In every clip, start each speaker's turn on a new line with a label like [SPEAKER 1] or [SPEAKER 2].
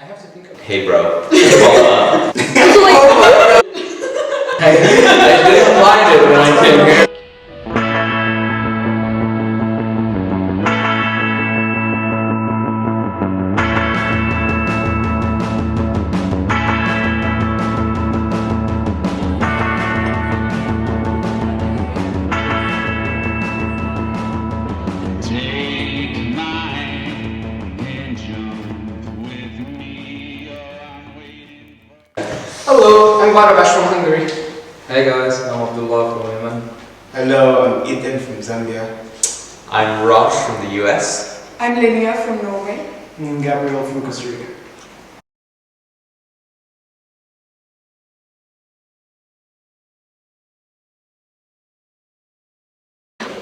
[SPEAKER 1] I have to think of.
[SPEAKER 2] Hey bro.
[SPEAKER 1] I didn't mind it when I came here. Hello, I'm Barabash from Hungary.
[SPEAKER 3] Hey guys, I'm Abdullah from Yemen.
[SPEAKER 4] Hello, I'm Ethan from Zambia.
[SPEAKER 2] I'm Rosh from the US.
[SPEAKER 5] I'm Linnea from Norway.
[SPEAKER 4] Gabriel from Costa Rica.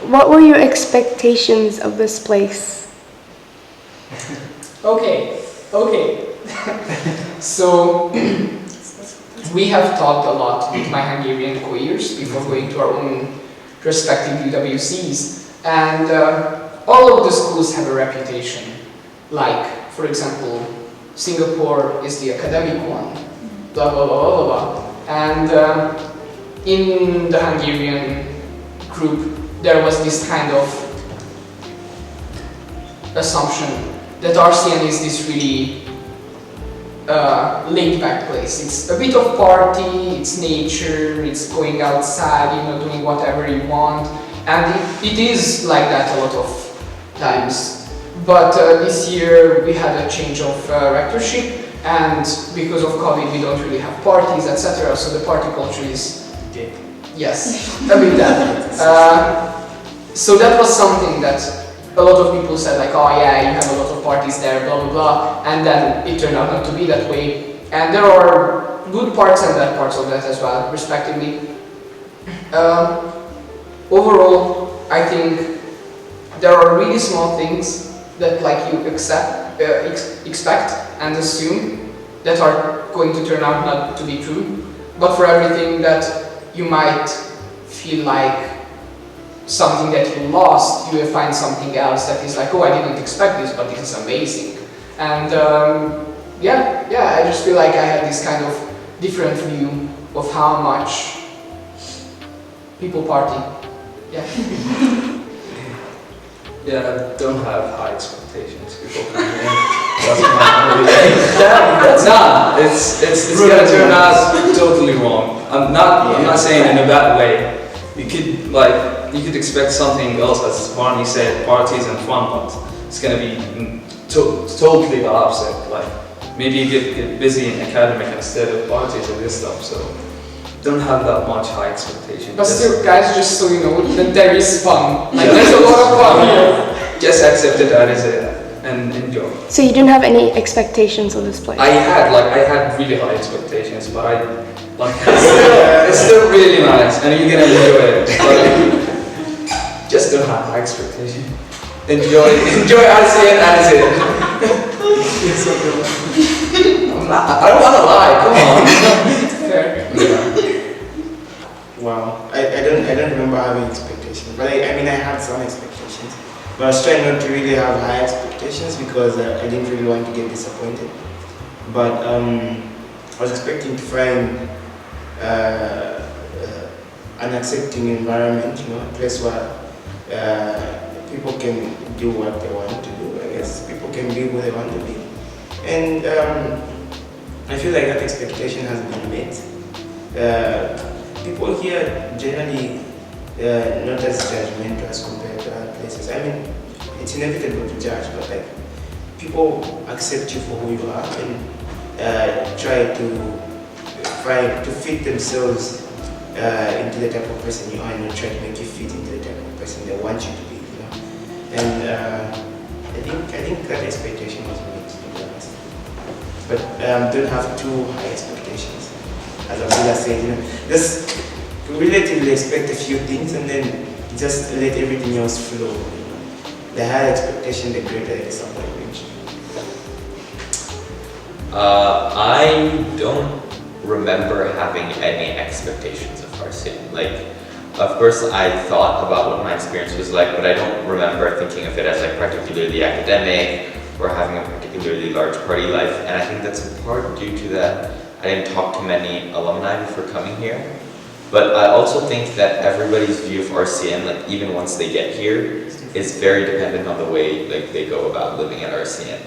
[SPEAKER 6] What were your expectations of this place?
[SPEAKER 1] Okay. So, we have talked a lot with my Hungarian co-years before going to our own respective UWCs, and all of the schools have a reputation. Like, for example, Singapore is the academic one, blah blah blah blah blah. And in the Hungarian group, there was this kind of assumption that RCN is this really laid-back place. It's a bit of party, it's nature, it's going outside, doing whatever you want, and it is like that a lot of times. But this year we had a change of rectorship, and because of COVID we don't really have parties, etc. So the party culture is dead. Yes, a bit dead. So that was something that a lot of people said, like, oh yeah, you have a lot of parties there, blah blah blah, and then it turned out not to be that way. And there are good parts and bad parts of that as well, respectively. Overall, I think there are really small things that you expect and assume that are going to turn out not to be true, but for everything that you might feel like something that you lost, you will find something else that is like, oh, I didn't expect this, but this is amazing. And yeah, I just feel like I had this kind of different view of how much people party. Yeah.
[SPEAKER 3] Yeah, I don't have high expectations before coming in. That's it's gonna turn out totally wrong. I'm not saying in a bad way. You could expect something else, as Barney said, parties and fun, but it's gonna be totally the opposite. Like maybe you get busy in academic instead of parties and this stuff. So don't have that much high expectations.
[SPEAKER 1] But still, guys, just so you know that there is fun. Like there's a lot of fun here.
[SPEAKER 3] Just accept it as it and enjoy.
[SPEAKER 6] So you didn't have any expectations of this place?
[SPEAKER 3] I had really high expectations, but it's still really nice, and you're gonna enjoy it. But just don't have high expectations. Enjoy RCN as it. I don't want to lie. Come on.
[SPEAKER 1] Fair.
[SPEAKER 4] Wow, I don't remember having expectations, but I had some expectations, but I was trying not to really have high expectations because I didn't really want to get disappointed. But I was expecting to find an accepting environment, a place where people can do what they want to do. I guess people can be who they want to be, and I feel like that expectation has been met. People here generally not as judgmental as compared to other places. I mean, it's inevitable to judge, but people accept you for who you are and try to fit themselves into the type of person you are, and not try to make you fit into the type of person they want you to be. And I think that expectation was met, to be honest. But don't have too high expectations. As Abdullah said, just relatively expect a few things and then just let everything else flow. The higher expectation, the greater the disappointment.
[SPEAKER 2] I don't remember having any expectations of RCN. Of course, I thought about what my experience was like, but I don't remember thinking of it as particularly academic or having a particular particularly large party life, and I think that's in part due to that I didn't talk to many alumni before coming here. But I also think that everybody's view of RCN, like even once they get here, is very dependent on the way like they go about living at RCN.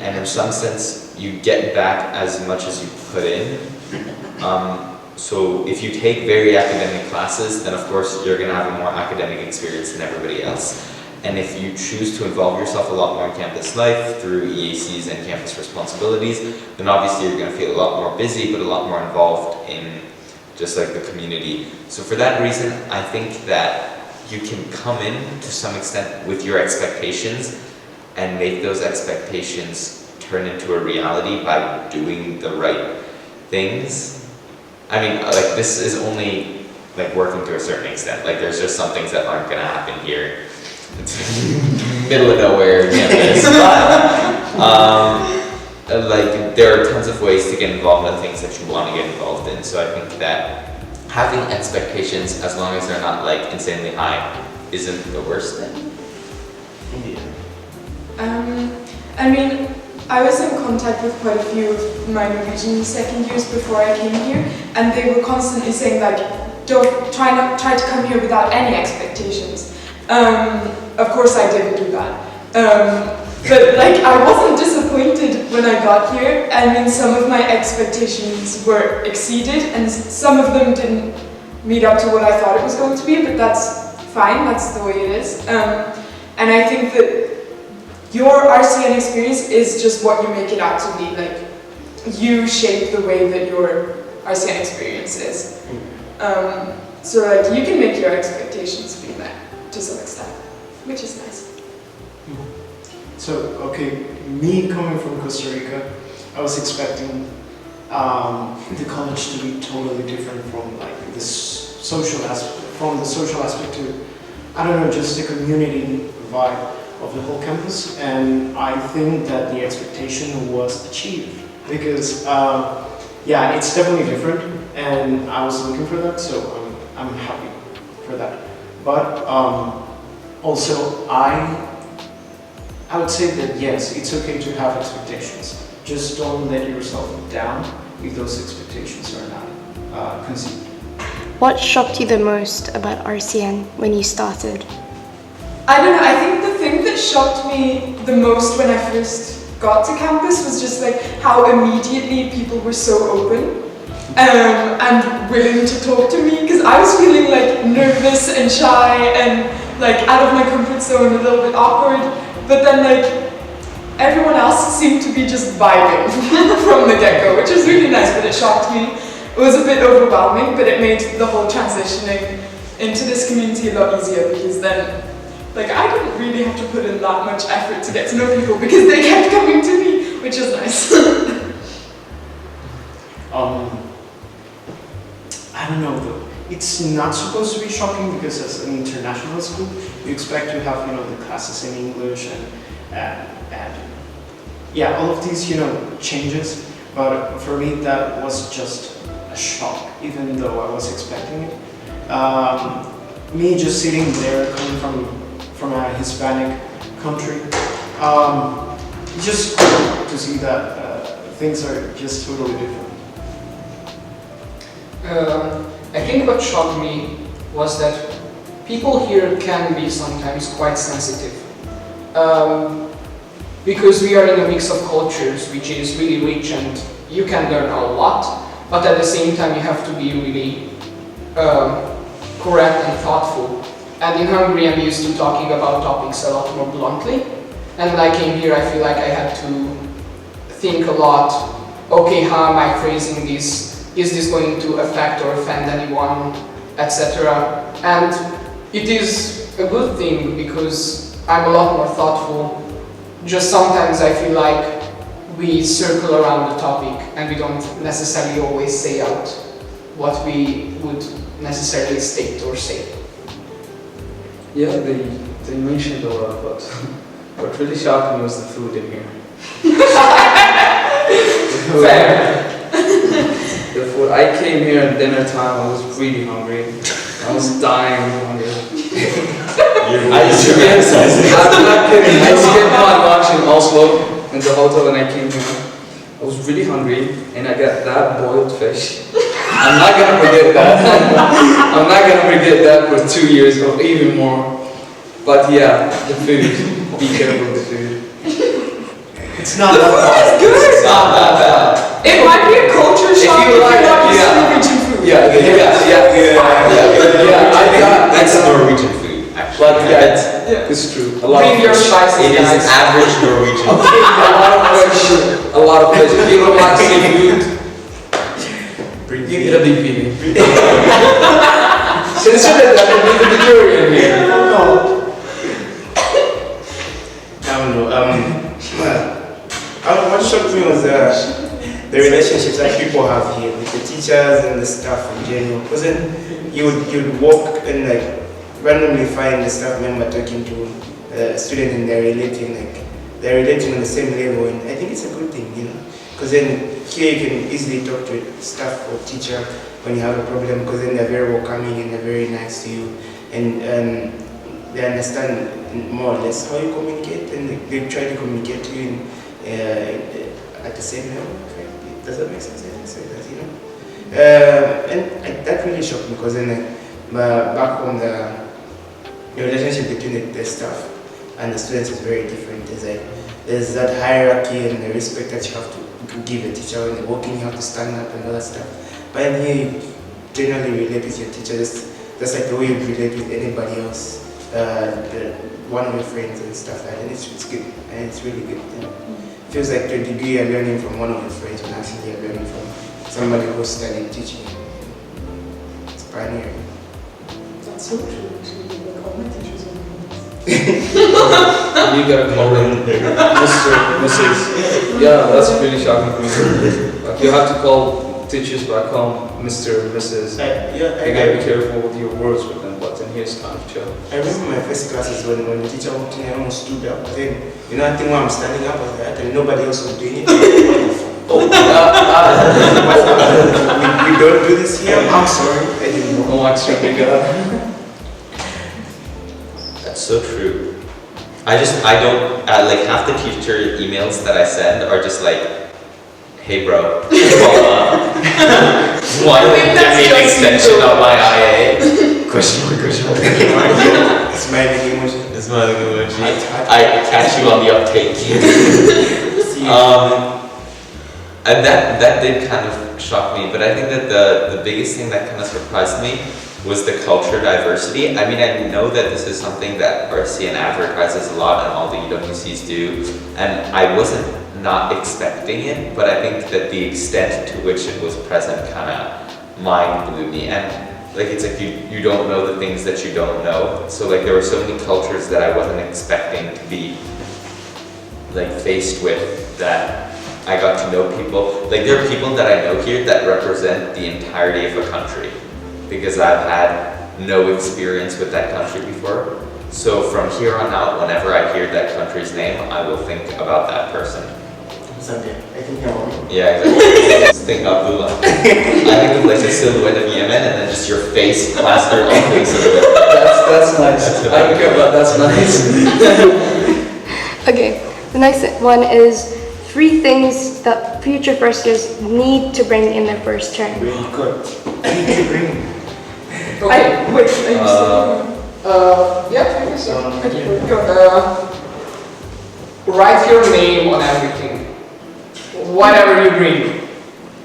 [SPEAKER 2] And in some sense, you get back as much as you put in. So if you take very academic classes, then of course you're going to have a more academic experience than everybody else. And if you choose to involve yourself a lot more in campus life through EACs and campus responsibilities, then obviously you're going to feel a lot more busy, but a lot more involved in just like the community. So for that reason, I think that you can come in to some extent with your expectations and make those expectations turn into a reality by doing the right things. I mean, like this is only like working to a certain extent. Like there's just some things that aren't going to happen here. It's middle of nowhere campus, but like there are tons of ways to get involved in things that you want to get involved in. So I think that having expectations, as long as they're not like insanely high, isn't the worst thing.
[SPEAKER 5] I mean, I was in contact with quite a few of my Norwegian second years before I came here, and they were constantly saying like, don't try to come here without any expectations. Of course I didn't do that. But like I wasn't disappointed when I got here. I mean, some of my expectations were exceeded and some of them didn't meet up to what I thought it was going to be, but that's fine, that's the way it is. And I think that your RCN experience is just what you make it out to be. Like, you shape the way that your RCN experience is. So like, you can make your expectations be met to some extent, which is nice.
[SPEAKER 7] So, okay, me coming from Costa Rica, I was expecting the college to be totally different from like this social aspect, to, I don't know, just the community vibe of the whole campus, and I think that the expectation was achieved because, yeah, it's definitely different, and I was looking for that, so I'm happy for that. But also, I would say that yes, it's okay to have expectations. Just don't let yourself down if those expectations are not conceived.
[SPEAKER 6] What shocked you the most about RCN when you started?
[SPEAKER 5] I don't know, I think the thing that shocked me the most when I first got to campus was just like how immediately people were so open and willing to talk to me, because I was feeling like nervous and shy and like out of my comfort zone, a little bit awkward, but then like everyone else seemed to be just vibing from the get-go, which was really nice, but it shocked me. It was a bit overwhelming, but it made the whole transitioning into this community a lot easier, because then like I didn't really have to put in that much effort to get to know people because they kept coming to me, which is nice.
[SPEAKER 7] I don't know though. It's not supposed to be shocking because as an international school, you expect to have, you know, the classes in English and yeah, all of these, you know, changes. But for me, that was just a shock, even though I was expecting it. Me just sitting there, coming from a Hispanic country, just to see that things are just totally different.
[SPEAKER 1] I think what shocked me was that people here can be sometimes quite sensitive. Because we are in a mix of cultures which is really rich and you can learn a lot, but at the same time you have to be really correct and thoughtful. And in Hungary I'm used to talking about topics a lot more bluntly, and when I came here I feel like I had to think a lot, okay, how am I phrasing this? Is this going to affect or offend anyone, etc. And it is a good thing because I'm a lot more thoughtful. Just sometimes I feel like we circle around the topic and we don't necessarily always say out what we would necessarily state or say.
[SPEAKER 3] Yeah, they mentioned a lot, but what really shocked me was the food in here.
[SPEAKER 1] Fair.
[SPEAKER 3] The food. I came here at dinner time. I was really hungry. I was dying of hunger. I'm not kidding. I skipped my lunch in Oslo in the hotel when I came here. I was really hungry and I got that boiled fish. I'm not gonna forget that. I'm not gonna forget that for 2 years or even more. But yeah, the food. Be careful with the food.
[SPEAKER 7] It's not
[SPEAKER 5] The
[SPEAKER 7] that
[SPEAKER 5] food
[SPEAKER 7] bad.
[SPEAKER 5] is good!
[SPEAKER 2] It's not that bad.
[SPEAKER 5] It might be a culture shock if you
[SPEAKER 3] like-
[SPEAKER 5] want to
[SPEAKER 3] yeah.
[SPEAKER 5] Norwegian food.
[SPEAKER 3] Yeah. I got
[SPEAKER 2] That's Norwegian food, actually.
[SPEAKER 3] But yeah,
[SPEAKER 5] Yeah.
[SPEAKER 3] it's true. A lot
[SPEAKER 1] Bring
[SPEAKER 3] of
[SPEAKER 1] your
[SPEAKER 3] fish.
[SPEAKER 1] spices,
[SPEAKER 2] It is
[SPEAKER 1] guys.
[SPEAKER 2] average Norwegian food.
[SPEAKER 3] A lot of fish. A lot of fish. If you don't like seafood, you need a big vegan. Consider that a vegetarian here.
[SPEAKER 4] I don't know. What shocked me was the relationships that people have here with the teachers and the staff in general. Because then you'd walk and like randomly find the staff member talking to a student and they're relating on the same level, and I think it's a good thing, you know. Because then here you can easily talk to a staff or teacher when you have a problem, because then they're very welcoming and they're very nice to you, and they understand more or less how you communicate, and they try to communicate to you at the same level. Does that make sense? I think so, you know. And that really shocked me, because then back home the relationship between the staff and the students is very different. There's that hierarchy and the respect that you have to give a teacher when they're walking. You have to stand up and all that stuff. But in here, you generally relate with your teacher just like the way you relate with anybody else, one of your friends and stuff like that. And it's good, and it's really good. You know? Feels like to a degree you're learning from one of your friends, when actually you're learning from somebody who's studying teaching. It's pioneering.
[SPEAKER 5] That's so true, actually. Like all my teachers are
[SPEAKER 3] You gotta call them Mr. Mrs. Yeah, that's really shocking for me. Like you have to call teachers back home Mr. Mrs. You gotta be careful with your words with them, but in here it's kind of chill.
[SPEAKER 4] I remember my first classes when the teacher walked in, I almost stood up. But then, you know, I think when I'm standing up like that and nobody else was doing it. We don't do this here. I'm sorry. I didn't know.
[SPEAKER 3] No extra big
[SPEAKER 2] That's so true. I don't, like half the teacher emails that I send are just like, hey bro, follow up. Why don't you give me an extension on my IA? Question mark.
[SPEAKER 4] Smiling emoji.
[SPEAKER 2] It's my emoji.
[SPEAKER 4] Heart.
[SPEAKER 2] I catch you on the uptake. And that did kind of shock me, but I think that the biggest thing that kind of surprised me was the culture diversity. I mean, I know that this is something that RCN advertises a lot and all the UWCs do, and I wasn't not expecting it, but I think that the extent to which it was present kind of mind blew me. And like it's like you don't know the things that you don't know. So like there were so many cultures that I wasn't expecting to be like faced with, that I got to know people. Like there are people that I know here that represent the entirety of a country, because I've had no experience with that country before. So from here on out, whenever I hear that country's name, I will think about that person.
[SPEAKER 4] Sunday. I think you're wrong.
[SPEAKER 2] Yeah, exactly. Just think Abdullah. I think of like the silhouette of Yemen and then just your face plastered on face of it.
[SPEAKER 3] That's nice. I don't care about that's nice.
[SPEAKER 6] Okay, the next one is 3 things that future first years need to bring in their first term.
[SPEAKER 4] Really good.
[SPEAKER 1] Okay.
[SPEAKER 5] Wait, are you still
[SPEAKER 1] Yeah, I guess so.
[SPEAKER 5] Go.
[SPEAKER 1] Write your name on everything. Whatever you bring.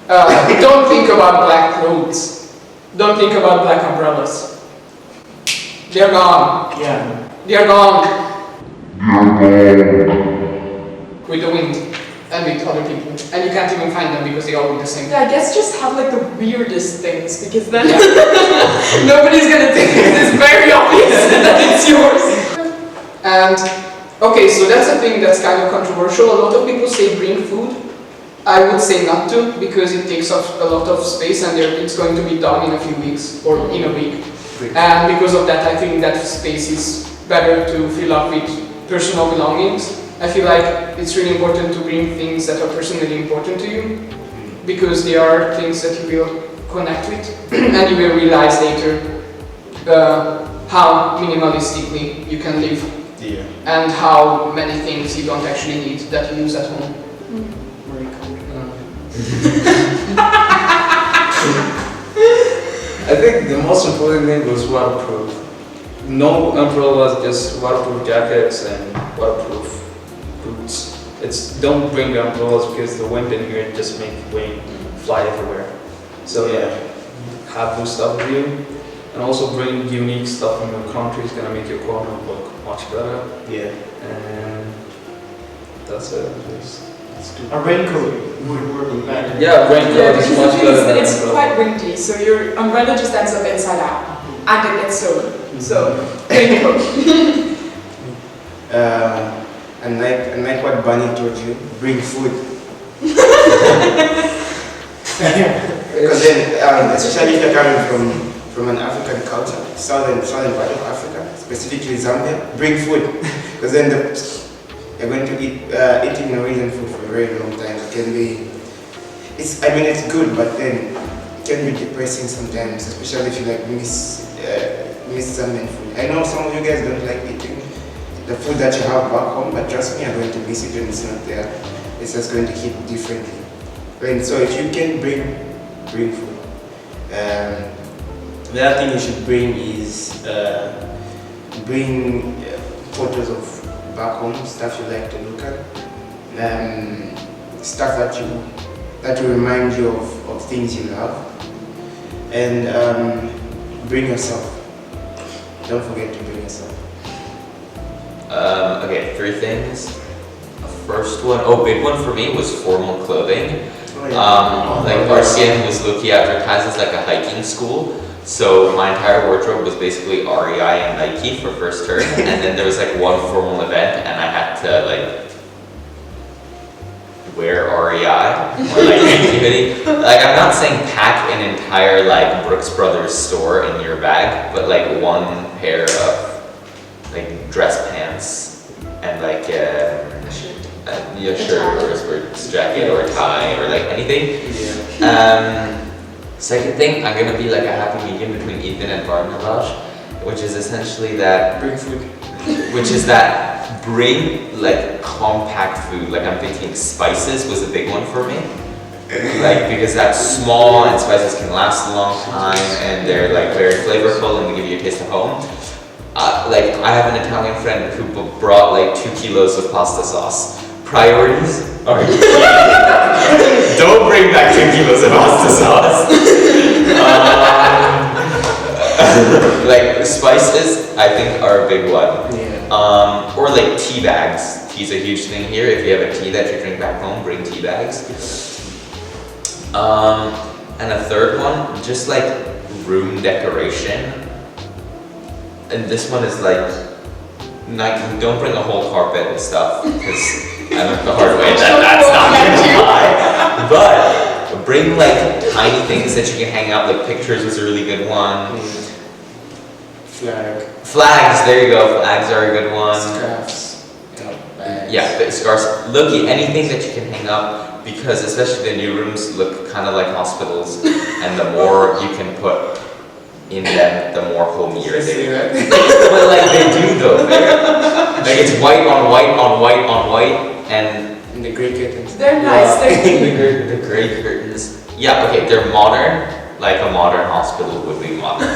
[SPEAKER 1] Don't think about black clothes. Don't think about black umbrellas. They're gone.
[SPEAKER 7] Yeah.
[SPEAKER 1] They're gone. With the wind and with other people. And you can't even find them because they all look the same.
[SPEAKER 5] Yeah, I guess just have like the weirdest things, because then nobody's gonna think it's very obvious that it's yours.
[SPEAKER 1] And okay, so that's a thing that's kind of controversial. A lot of people say bring food. I would say not to, because it takes up a lot of space and it's going to be done in a few weeks or in a week. And because of that, I think that space is better to fill up with personal belongings. I feel like it's really important to bring things that are personally important to you, because they are things that you will connect with and you will realize later how minimalistically you can live
[SPEAKER 4] Yeah.
[SPEAKER 1] and how many things you don't actually need that you use at home.
[SPEAKER 7] Very cool.
[SPEAKER 3] I think the most important thing was waterproof. No umbrellas, just waterproof jackets and waterproof boots. Don't bring umbrellas because the wind in here just make rain fly everywhere. So yeah, have those stuff with you, and also bring unique stuff from your country. It's gonna make your corner look much better.
[SPEAKER 4] Yeah.
[SPEAKER 3] And that's it.
[SPEAKER 7] A raincoat would work better.
[SPEAKER 3] Yeah, raincoat is much better than
[SPEAKER 5] it's
[SPEAKER 3] umbrella.
[SPEAKER 5] quite windy, so your umbrella just ends up inside out, and it gets stolen. So, raincoat.
[SPEAKER 4] And like what Bunny told you, bring food. Because then, especially if you're coming from an African culture, southern part of Africa, specifically Zambia, bring food. Because then you're going to eat eating Norwegian food for a very long time. It can be, it's good, but then it can be depressing sometimes, especially if you like miss Zambian food. I know some of you guys don't like eating the food that you have back home, but trust me, I'm going to miss it when it's not there. It's just going to hit differently. And so if you can bring food. The other thing you should bring is bring photos of back home, stuff you like to look at, stuff that will remind you of things you love, and bring yourself. Don't forget to bring yourself.
[SPEAKER 2] Okay, 3 things. The first one, big one for me was formal clothing. Like RCN was low-key advertised as like a hiking school, so my entire wardrobe was basically REI and Nike for first term, and then there was like one formal event and I had to like wear REI or like Nike hoodie. Like I'm not saying pack an entire like Brooks Brothers store in your bag, but like one pair of like dress pants and like a shirt or a sports jacket or a tie or like anything. Second thing, I'm gonna be like a happy medium between Ethan and Barnabas, which is essentially that
[SPEAKER 3] Bring food.
[SPEAKER 2] which is that bring like compact food. Like I'm thinking spices was a big one for me. Like because that's small and spices can last a long time and they're like very flavorful and they give you a taste of home. Like I have an Italian friend who brought like 2 kilos of pasta sauce. Priorities are don't bring back 2 kilos of pasta sauce. Like spices, I think are a big one.
[SPEAKER 4] Yeah.
[SPEAKER 2] Or like tea bags. Tea's a huge thing here. If you have a tea that you drink back home, bring tea bags. And a third one, just like room decoration. And this one is like don't bring a whole carpet and stuff because I learned the hard way that that's not gonna fly. But bring like tiny things that you can hang up, like pictures was a really good one. Flags, there you go, flags are a good one.
[SPEAKER 4] Scarves.
[SPEAKER 2] Yeah, but scarves, looky, anything that you can hang up because especially the new rooms look kind of like hospitals and the more you can put in them, the more homier they are. But like they do though, like it's white on white on white on white and
[SPEAKER 4] The grey curtains.
[SPEAKER 5] They're nice, they're clean.
[SPEAKER 2] the grey curtains. Yeah, okay, they're modern, like a modern hospital would be modern.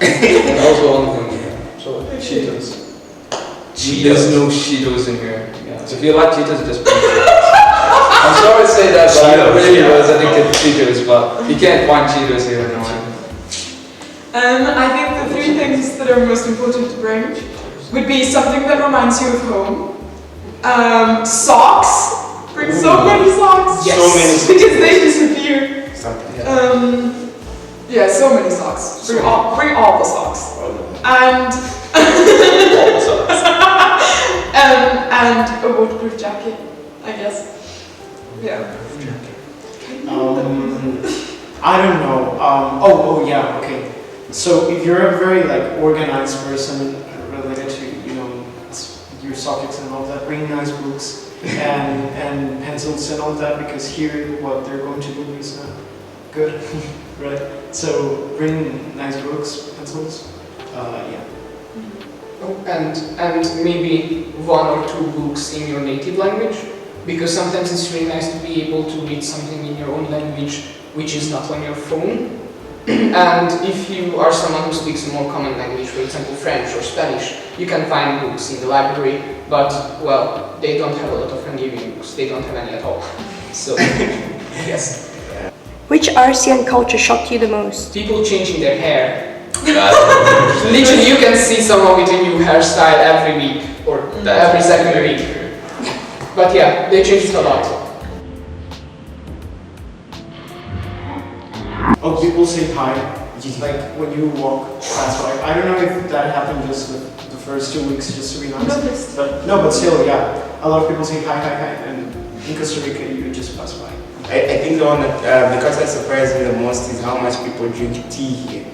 [SPEAKER 3] And also one thing, so Cheetos. There's no Cheetos in here. Yeah. So if you like Cheetos, just bring Cheetos. I'm sorry to say that, but I really was addicted to Cheetos, but you can't find Cheetos here in Norway.
[SPEAKER 5] I think the 3 things that are most important to bring would be something that reminds you of home. Socks. Bring so many socks.
[SPEAKER 4] Yes. So many socks.
[SPEAKER 5] Because they disappear.
[SPEAKER 4] Something.
[SPEAKER 5] Yeah, so many socks. Bring all the socks. And and a waterproof jacket, I guess. Yeah.
[SPEAKER 7] I don't know. Yeah, okay. So if you're a very like organized person related to your sockets and all that, bring nice books and pencils and all that because here what they're going to do is not good, right? So bring nice books, pencils. Yeah.
[SPEAKER 1] and maybe 1 or 2 books in your native language, because sometimes it's really nice to be able to read something in your own language which is not on your phone. And if you are someone who speaks a more common language, for example French or Spanish, you can find books in the library, but well, they don't have a lot of Hungarian books, they don't have any at all. So, yes.
[SPEAKER 6] Which RCN culture shocked you the most?
[SPEAKER 1] People changing their hair. Literally, you can see someone with a new hairstyle every week or every second week. But yeah, they changed it a lot.
[SPEAKER 7] Oh, people say hi, like when you walk past by. I don't know if that happened just the first 2 weeks, just to be honest. But still, yeah. A lot of people say hi, and in Costa Rica you just pass by.
[SPEAKER 4] I think the one that, because that surprised me the most is how much people drink tea here.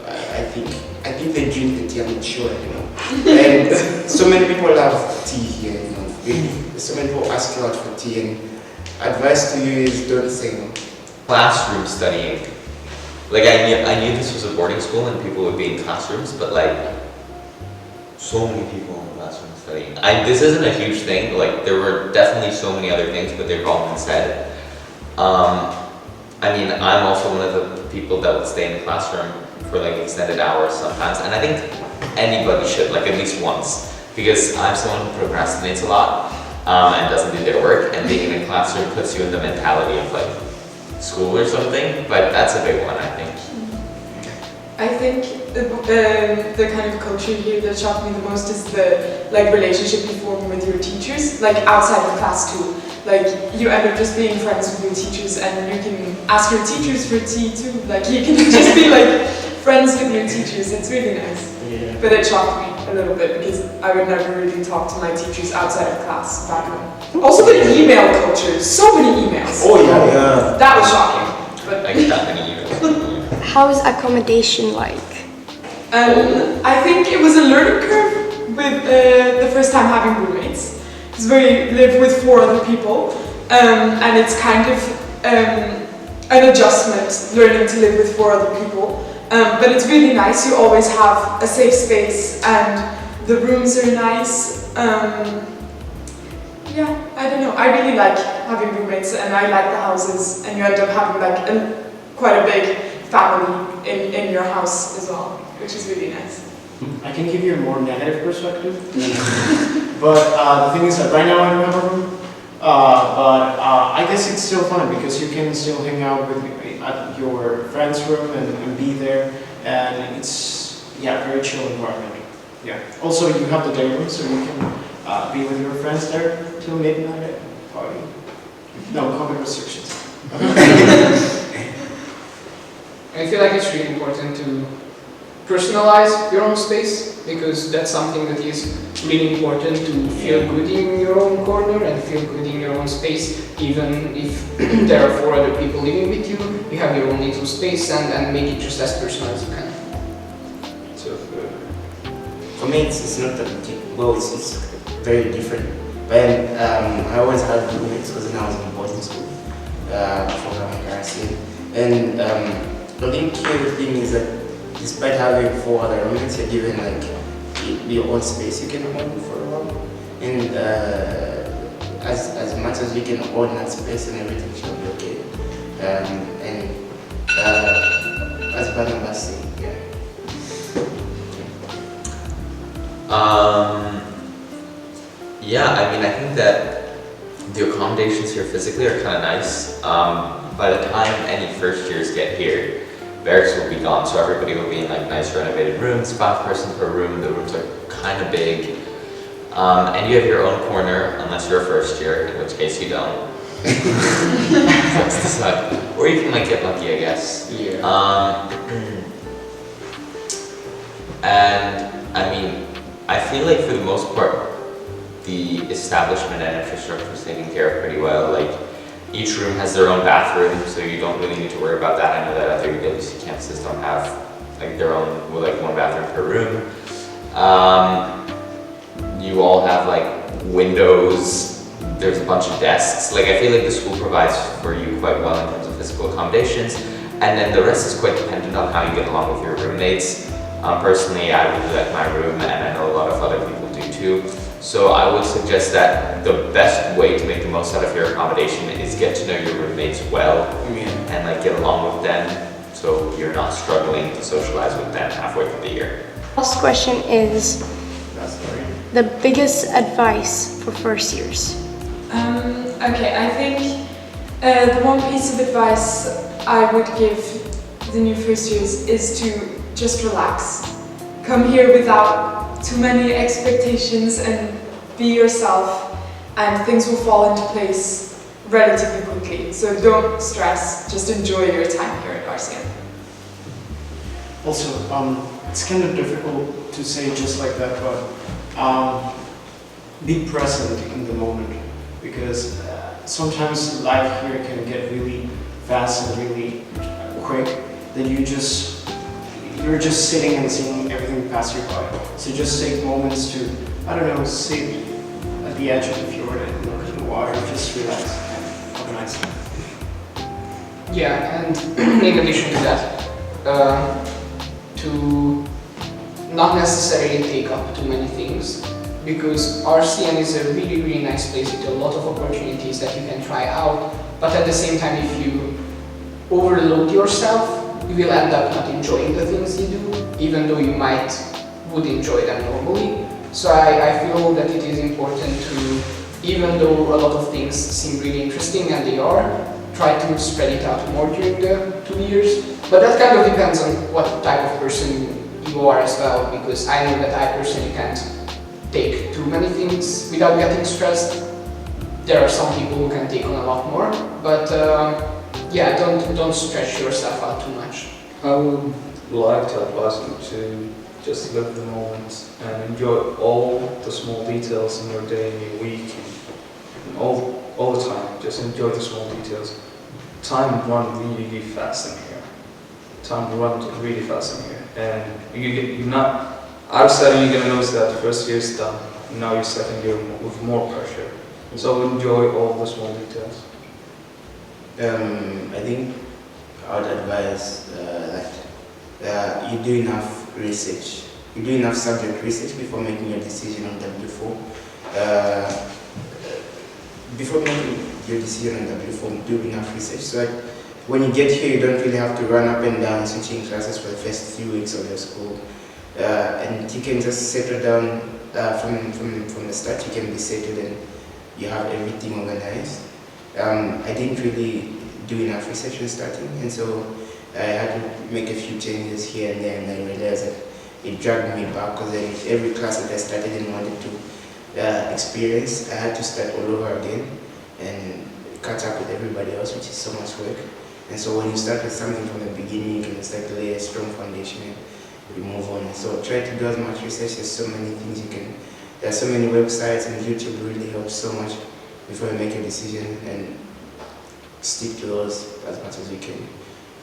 [SPEAKER 4] I think they drink the tea, I'm not sure, you know. And so many people love tea here, you know. So many people ask you out for tea, and advice to you is don't say no.
[SPEAKER 2] Classroom studying. Like I knew this was a boarding school and people would be in classrooms, but like so many people in the classroom studying. This isn't a huge thing, but like there were definitely so many other things, but they've all been said. I mean, I'm also one of the people that would stay in the classroom for like extended hours sometimes, and I think anybody should, like at least once, because I'm someone who procrastinates a lot and doesn't do their work, and being in a classroom puts you in the mentality of like school or something, but that's a big one, I think.
[SPEAKER 5] I think the kind of culture here that shocked me the most is the like relationship you form with your teachers, like outside of class too. Like you end up just being friends with your teachers, and you can ask your teachers for tea too. Like you can just be like friends with your teachers. It's really nice.
[SPEAKER 4] Yeah.
[SPEAKER 5] But it shocked me a little bit because I would never really talk to my teachers outside of class back home. Also the email culture, so many emails.
[SPEAKER 4] Oh yeah.
[SPEAKER 5] That was shocking. But
[SPEAKER 2] Like that many years.
[SPEAKER 6] How is accommodation like?
[SPEAKER 5] I think it was a learning curve with the first time having roommates. Because we live with 4 other people, and it's kind of an adjustment learning to live with 4 other people. But it's really nice. You always have a safe space, and the rooms are nice. Yeah, I don't know. I really like having roommates, and I like the houses, and you end up having like quite a big family in your house as well, which is really nice.
[SPEAKER 7] I can give you a more negative perspective. But the thing is that right now I don't have a room. But I guess it's still fun because you can still hang out with at your friend's room and be there, and it's very chill environment. Yeah. Also, you have the day room, so you can be with your friends there till midnight and party. No COVID restrictions.
[SPEAKER 1] I feel like it's really important to personalize your own space, because that's something that is really important to feel good in your own corner and feel good in your own space. Even if there are 4 other people living with you, you have your own little space, and make it just as personal as you can.
[SPEAKER 4] So for me, it's not that well. It's very different. But I always had roommates because when I was in boarding school before coming to RCN, and I think the thing is that despite having 4 other roommates, you're given like your own space you can own for a while, and as much as you can own that space and everything shall be okay. And as Barnabas said, yeah.
[SPEAKER 2] Yeah, I mean, I think that the accommodations here physically are kind of nice. By the time any first years get here, barracks will be gone, so everybody will be in like nice renovated rooms, 5 person per room. The rooms are kind of big, and you have your own corner unless you're a first year, in which case you don't. That's the side. Or you can like get lucky, I guess.
[SPEAKER 1] Yeah.
[SPEAKER 2] And I mean, I feel like for the most part, the establishment and infrastructure is taken care of pretty well. Like each room has their own bathroom, so you don't really need to worry about that. I know that other UWC campuses don't have like their own, well, like 1 bathroom per room. You all have like windows. There's a bunch of desks. Like I feel like the school provides for you quite well in terms of physical accommodations, and then the rest is quite dependent on how you get along with your roommates. Personally, I really like my room, and I know a lot of other people do too. So I would suggest that the best way to make the most out of your accommodation is get to know your roommates well, and like get along with them, so you're not struggling to socialize with them halfway through the year.
[SPEAKER 6] Last question is the biggest advice for first years.
[SPEAKER 5] Okay, I think the one piece of advice I would give the new first years is to just relax. Come here without too many expectations and be yourself, and things will fall into place relatively quickly. So don't stress, just enjoy your time here at RCN.
[SPEAKER 7] Also, it's kind of difficult to say just like that, but be present in the moment, because sometimes life here can get really fast and really quick. Then you're just sitting and seeing everything pass you by. So just take moments to, I don't know, sit at the edge of the fjord and look at the water, just relax and have a nice time.
[SPEAKER 1] Yeah, and in addition to that, to not necessarily take up too many things, because RCN is a really, really nice place with a lot of opportunities that you can try out, but at the same time, if you overload yourself, you will end up not enjoying the things you do, even though you would enjoy them normally. So I feel that it is important to, even though a lot of things seem really interesting, and they are, try to spread it out more during the 2 years. But that kind of depends on what type of person you are as well, because I know that I personally can't take too many things without getting stressed. There are some people who can take on a lot more, but yeah, don't stretch yourself out too much.
[SPEAKER 3] I would like to advise you to just live the moment and enjoy all the small details in your day, in your week, and all the time. Just enjoy the small details. Time runs really fast in here. Time runs really fast in here, and you're not. Out of studying, you're gonna notice that the first year is done. Now you're second year with more pressure. So enjoy all the small details.
[SPEAKER 4] I think I would advise that you do enough research. You do enough subject research before making your decision on W4. Before making your decision on W4, do enough research so that when you get here, you don't really have to run up and down switching classes for the first few weeks of your school. And you can just settle down from the start. You can be settled and you have everything organized. I didn't really do enough research in starting, and so I had to make a few changes here and there, and I realized that it dragged me back, because every class that I started and wanted to experience, I had to start all over again and catch up with everybody else, which is so much work. And so when you start with something from the beginning, you can start to lay a strong foundation and you move on. So try to do as much research. There's so many things you can, there are so many websites, and YouTube really helps so much before you make a decision, and stick to those as much as you can.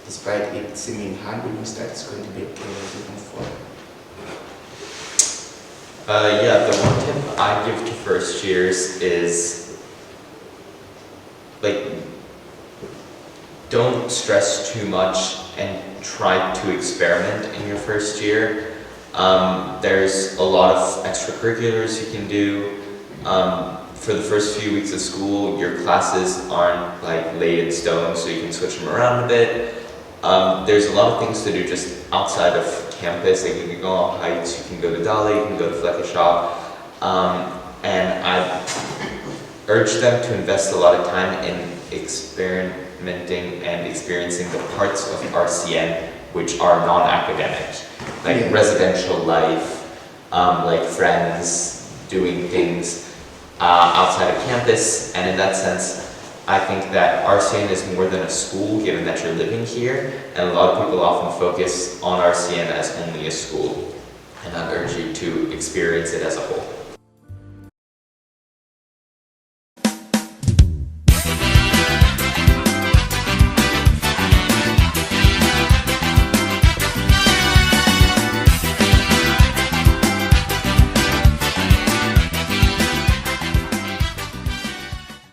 [SPEAKER 4] Despite it seeming hard when you start, it's going to be okay as you move forward.
[SPEAKER 2] Yeah, the one tip I give to first years is, like, don't stress too much and try to experiment in your first year. There's a lot of extracurriculars you can do. For the first few weeks of school, your classes aren't like laid in stone, so you can switch them around a bit. There's a lot of things to do just outside of campus. Like you can go on hikes, you can go to Dali, you can go to Fleckeshop. And I urge them to invest a lot of time in experimenting and experiencing the parts of RCN which are non-academic, like residential life, like friends, doing things outside of campus. And in that sense, I think that RCN is more than a school, given that you're living here, and a lot of people often focus on RCN as only a school, and I urge you to experience it as a whole.